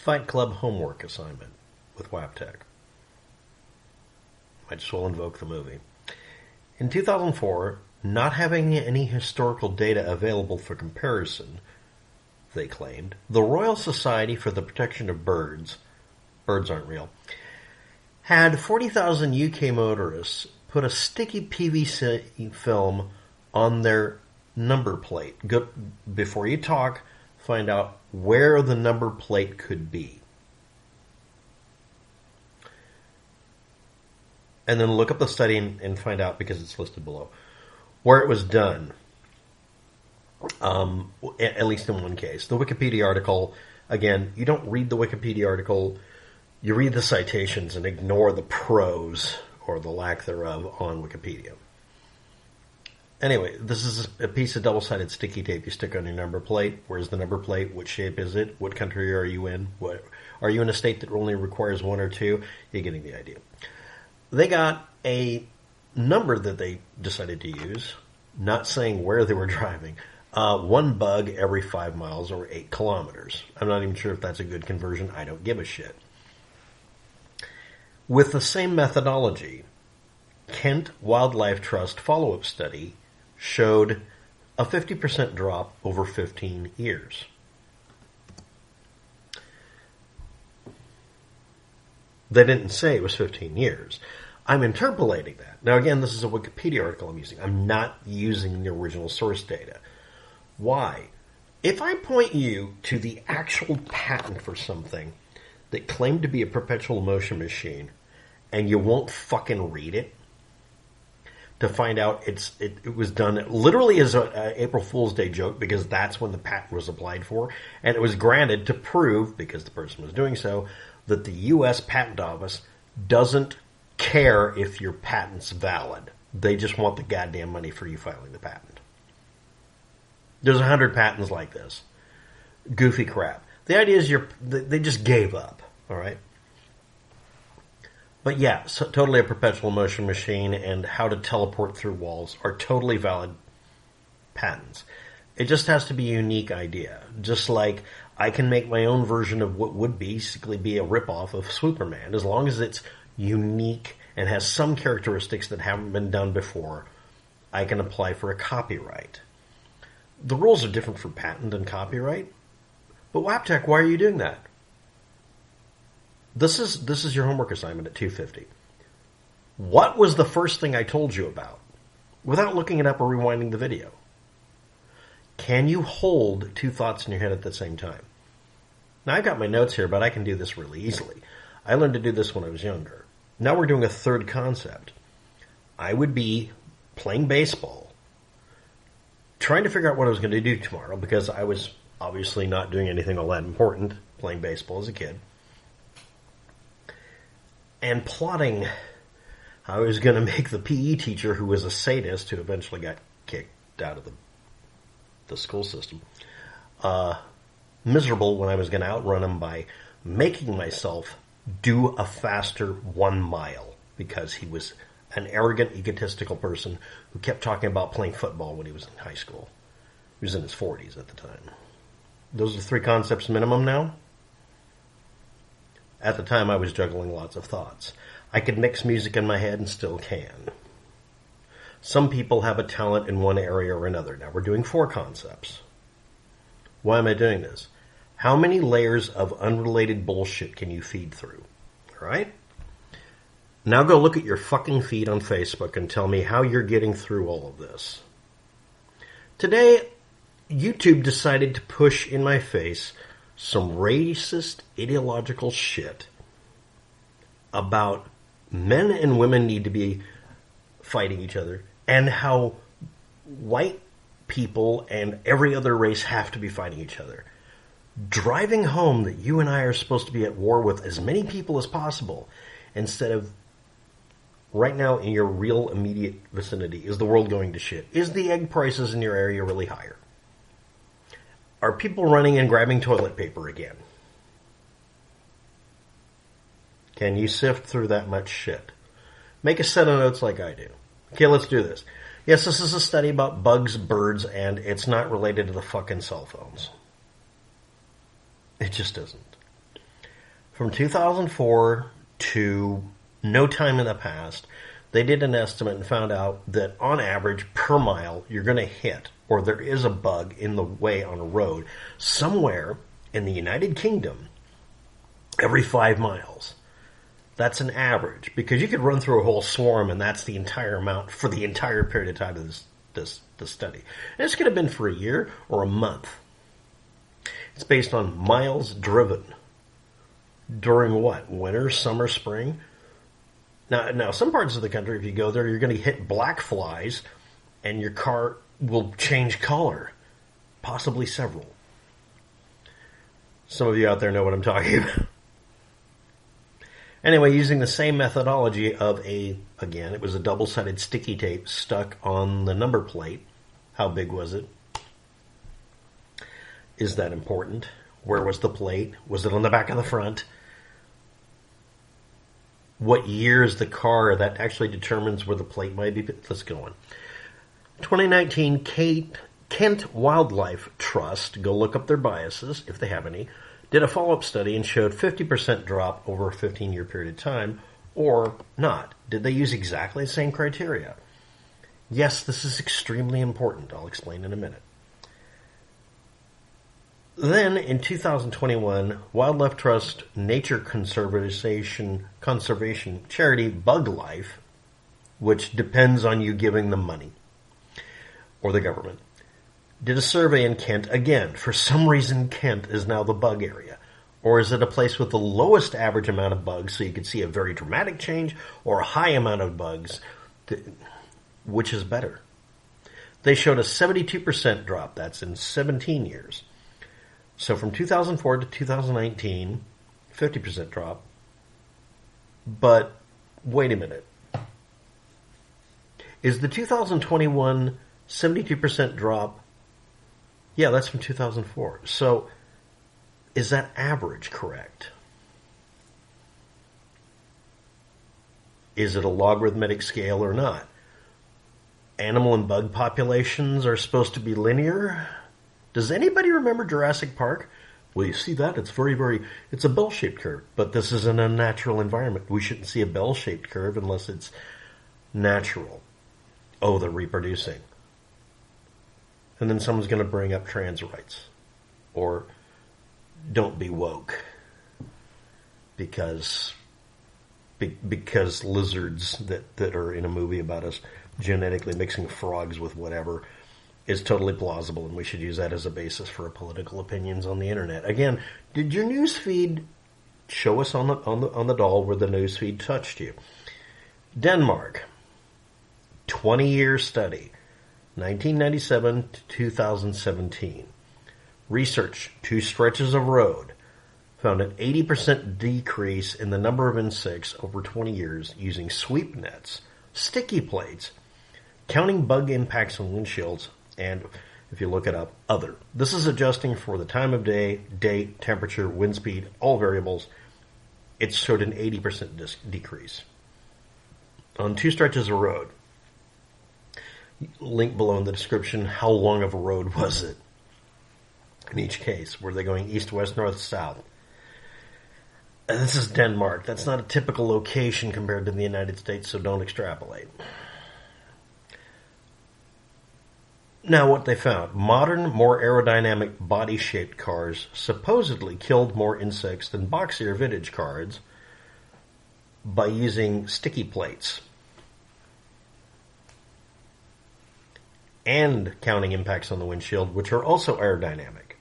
Fight Club homework assignment with WAPTech. Might just well invoke the movie. In 2004, not having any historical data available for comparison, they claimed, the Royal Society for the Protection of Birds aren't real, had 40,000 UK motorists put a sticky PVC film on their number plate. Before you talk, find out where the number plate could be. And then look up the study and find out, because it's listed below, where it was done. At least in one case. The Wikipedia article, again, you don't read the Wikipedia article, you read the citations and ignore the prose, or the lack thereof, on Wikipedia. Anyway, this is a piece of double-sided sticky tape you stick on your number plate. Where's the number plate? What shape is it? What country are you in? Are you in a state that only requires one or two? You're getting the idea. They got a number that they decided to use, not saying where they were driving. One bug every 5 miles or 8 kilometers. I'm not even sure if that's a good conversion. I don't give a shit. With the same methodology, Kent Wildlife Trust follow-up study showed a 50% drop over 15 years. They didn't say it was 15 years. I'm interpolating that. Now, again, this is a Wikipedia article I'm using. I'm not using the original source data. Why? If I point you to the actual patent for something that claimed to be a perpetual motion machine, and you won't fucking read it to find out it was done literally as an April Fool's Day joke, because that's when the patent was applied for, and it was granted to prove, because the person was doing so, that the U.S. Patent Office doesn't care if your patent's valid. They just want the goddamn money for you filing the patent. There's 100 patents like this. Goofy crap. The idea is they just gave up, all right? But yeah, so totally a perpetual motion machine and how to teleport through walls are totally valid patents. It just has to be a unique idea. Just like I can make my own version of what would basically be a ripoff of Superman, as long as it's unique and has some characteristics that haven't been done before, I can apply for a copyright. The rules are different for patent and copyright. But WAPTech, why are you doing that? This is your homework assignment at 2:50. What was the first thing I told you about? Without looking it up or rewinding the video. Can you hold two thoughts in your head at the same time? Now, I've got my notes here, but I can do this really easily. I learned to do this when I was younger. Now we're doing a third concept. I would be playing baseball, trying to figure out what I was going to do tomorrow, because I was obviously not doing anything all that important, playing baseball as a kid, and plotting how I was going to make the PE teacher, who was a sadist, who eventually got kicked out of the school system, miserable when I was going to outrun him by making myself do a faster 1 mile, because he was an arrogant, egotistical person who kept talking about playing football when he was in high school. He was in his 40s at the time. Those are 3 concepts minimum now. At the time, I was juggling lots of thoughts. I could mix music in my head and still can. Some people have a talent in one area or another. Now we're doing 4 concepts. Why am I doing this? How many layers of unrelated bullshit can you feed through? All right? Now go look at your fucking feed on Facebook and tell me how you're getting through all of this. Today, YouTube decided to push in my face some racist, ideological shit about men and women need to be fighting each other, and how white people and every other race have to be fighting each other. Driving home that you and I are supposed to be at war with as many people as possible, instead of right now in your real immediate vicinity. Is the world going to shit? Is the egg prices in your area really higher? Are people running and grabbing toilet paper again? Can you sift through that much shit? Make a set of notes like I do. Okay, let's do this. Yes, this is a study about bugs, birds, and it's not related to the fucking cell phones. It just isn't. From 2004 to no time in the past, they did an estimate and found out that on average per mile you're going to hit, or there is a bug in the way on a road somewhere in the United Kingdom every 5 miles. That's an average, because you could run through a whole swarm and that's the entire amount for the entire period of time of this study. And this could have been for a year or a month. It's based on miles driven. During what? Winter, summer, spring? Now, some parts of the country, if you go there, you're going to hit black flies and your car will change color. Possibly several. Some of you out there know what I'm talking about. Anyway, using the same methodology of again, it was a double-sided sticky tape stuck on the number plate. How big was it? Is that important? Where was the plate? Was it on the back of the front? What year is the car? That actually determines where the plate might be. Let's go on. 2019, Kent Wildlife Trust, go look up their biases, if they have any, did a follow-up study and showed 50% drop over a 15-year period of time, or not. Did they use exactly the same criteria? Yes, this is extremely important. I'll explain in a minute. Then, in 2021, Wildlife Trust nature conservation charity Buglife, which depends on you giving them money, or the government, did a survey in Kent. Again, for some reason, Kent is now the bug area. Or is it a place with the lowest average amount of bugs, so you could see a very dramatic change, or a high amount of bugs, which is better? They showed a 72% drop. That's in 17 years. So from 2004 to 2019, 50% drop. But wait a minute. Is the 2021 72% drop? Yeah, that's from 2004. So is that average correct? Is it a logarithmic scale or not? Animal and bug populations are supposed to be linear. Does anybody remember Jurassic Park? Well, you see that? It's it's a bell-shaped curve. But this is an unnatural environment. We shouldn't see a bell-shaped curve unless it's natural. Oh, they're reproducing. And then someone's going to bring up trans rights. Or don't be woke. Because lizards that are in a movie about us genetically mixing frogs with whatever is totally plausible, and we should use that as a basis for political opinions on the internet. Again, did your news feed show us on the doll where the news feed touched you? Denmark, 20-year study, 1997 to 2017. Research, 2 stretches of road, found an 80% decrease in the number of insects over 20 years using sweep nets, sticky plates, counting bug impacts on windshields, and if you look it up, other. This is adjusting for the time of day, date, temperature, wind speed, all variables. It showed an 80% decrease. On 2 stretches of road, link below in the description, how long of a road was it? In each case, were they going east, west, north, south? And this is Denmark. That's not a typical location compared to the United States, so don't extrapolate. Now, what they found, modern, more aerodynamic body-shaped cars supposedly killed more insects than boxier vintage cars by using sticky plates and counting impacts on the windshield, which are also aerodynamic.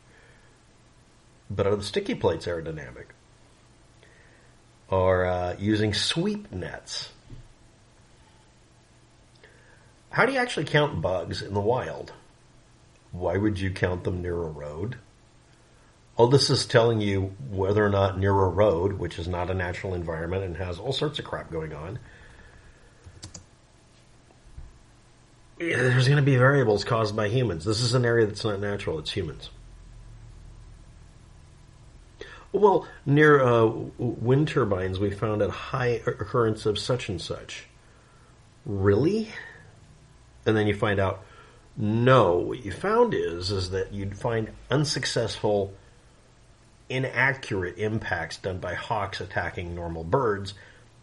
But are the sticky plates aerodynamic? Or using sweep nets? How do you actually count bugs in the wild? Why would you count them near a road? Oh, this is telling you whether or not near a road, which is not a natural environment and has all sorts of crap going on, there's going to be variables caused by humans. This is an area that's not natural, it's humans. Well, near wind turbines, we found a high occurrence of such and such. Really? And then you find out, no, what you found is that you'd find unsuccessful inaccurate impacts done by hawks attacking normal birds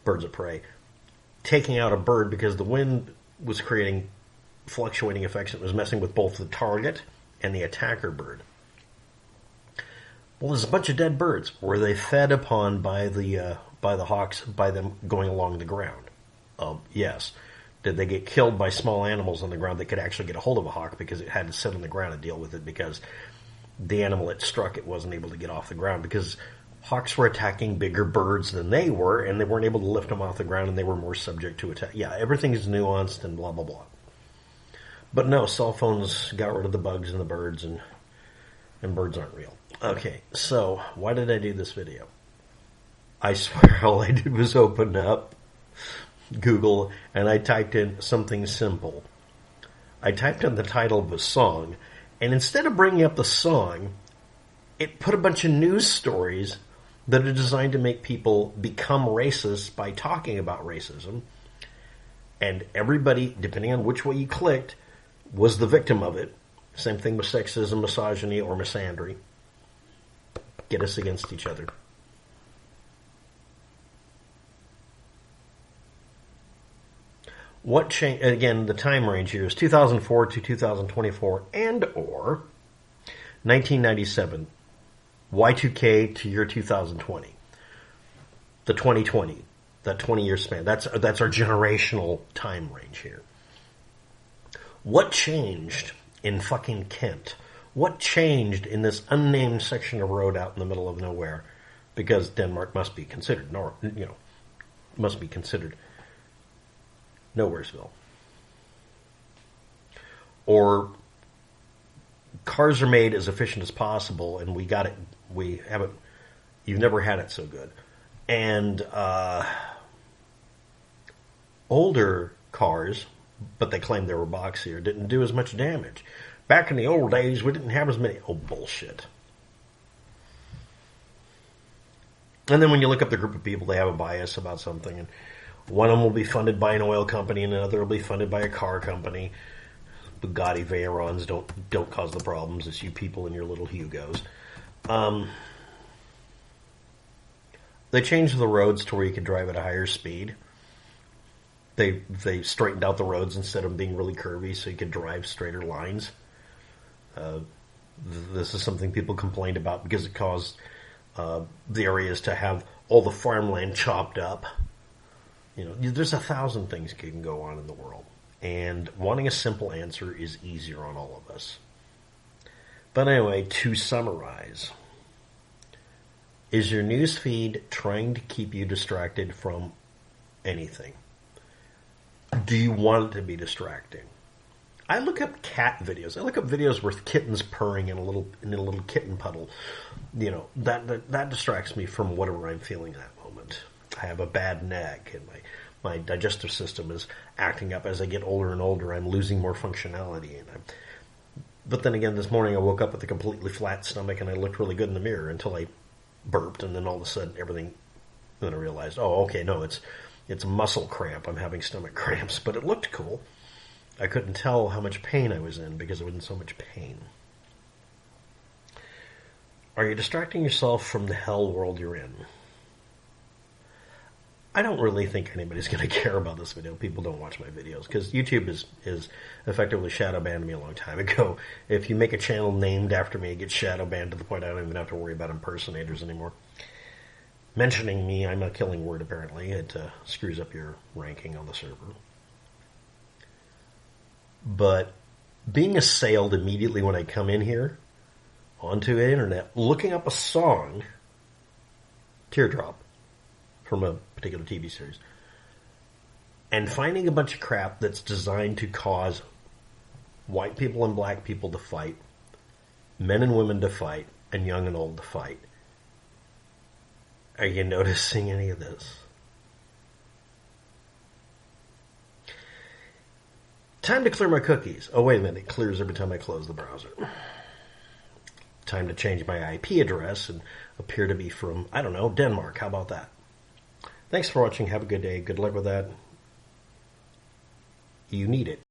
of prey, taking out a bird because the wind was creating fluctuating effects that was messing with both the target and the attacker bird. Well, there's a bunch of dead birds. Were they fed upon by the hawks by them going along the ground? Yes. Did they get killed by small animals on the ground that could actually get a hold of a hawk because it had to sit on the ground and deal with it because the animal it struck, it wasn't able to get off the ground because hawks were attacking bigger birds than they were, and they weren't able to lift them off the ground, and they were more subject to attack. Yeah, everything is nuanced and blah, blah, blah. But no, cell phones got rid of the bugs and the birds, and birds aren't real. Okay, so why did I do this video? I swear all I did was open up Google, and I typed in something simple. I typed in the title of a song, and instead of bringing up the song, it put a bunch of news stories that are designed to make people become racist by talking about racism. And everybody, depending on which way you clicked, was the victim of it. Same thing with sexism, misogyny, or misandry. Get us against each other. What changed? Again, the time range here is 2004 to 2024 and or 1997, Y2K to year 2020. The 2020, that 20-year span. That's our generational time range here. What changed in fucking Kent? What changed in this unnamed section of road out in the middle of nowhere? Because Denmark must be considered, must be considered Nowheresville. Or cars are made as efficient as possible, and we haven't, you've never had it so good. And older cars, but they claimed they were boxier, didn't do as much damage. Back in the old days, we didn't have as many. Oh, bullshit. And then when you look up the group of people, they have a bias about something, and one of them will be funded by an oil company, and another will be funded by a car company. Bugatti Veyrons don't cause the problems. It's you people in your little Hugos. They changed the roads to where you could drive at a higher speed. They straightened out the roads instead of being really curvy, so you could drive straighter lines. This is something people complained about because it caused the areas to have all the farmland chopped up. There's 1,000 things that can go on in the world. And wanting a simple answer is easier on all of us. But anyway, to summarize, is your news feed trying to keep you distracted from anything? Do you want it to be distracting? I look up cat videos. I look up videos with kittens purring in a little kitten puddle. That distracts me from whatever I'm feeling that moment. I have a bad neck, and my digestive system is acting up as I get older and older. I'm losing more functionality, but then again, this morning I woke up with a completely flat stomach, and I looked really good in the mirror until I burped, and then all of a sudden then I realized, oh, okay, no, it's a muscle cramp. I'm having stomach cramps, but it looked cool. I couldn't tell how much pain I was in because I was in so much pain. Are you distracting yourself from the hell world you're in? I don't really think anybody's going to care about this video. People don't watch my videos because YouTube is effectively shadow banned me a long time ago. If you make a channel named after me, it gets shadow banned to the point I don't even have to worry about impersonators anymore. Mentioning me, I'm a killing word apparently. It screws up your ranking on the server. But being assailed immediately when I come in here onto the internet, looking up a song, Teardrop, from a particular TV series, and finding a bunch of crap that's designed to cause white people and black people to fight, men and women to fight, and young and old to fight. Are you noticing any of this? Time to clear my cookies. Oh, wait a minute. It clears every time I close the browser. Time to change my IP address and appear to be from, I don't know, Denmark. How about that? Thanks for watching. Have a good day. Good luck with that. You need it.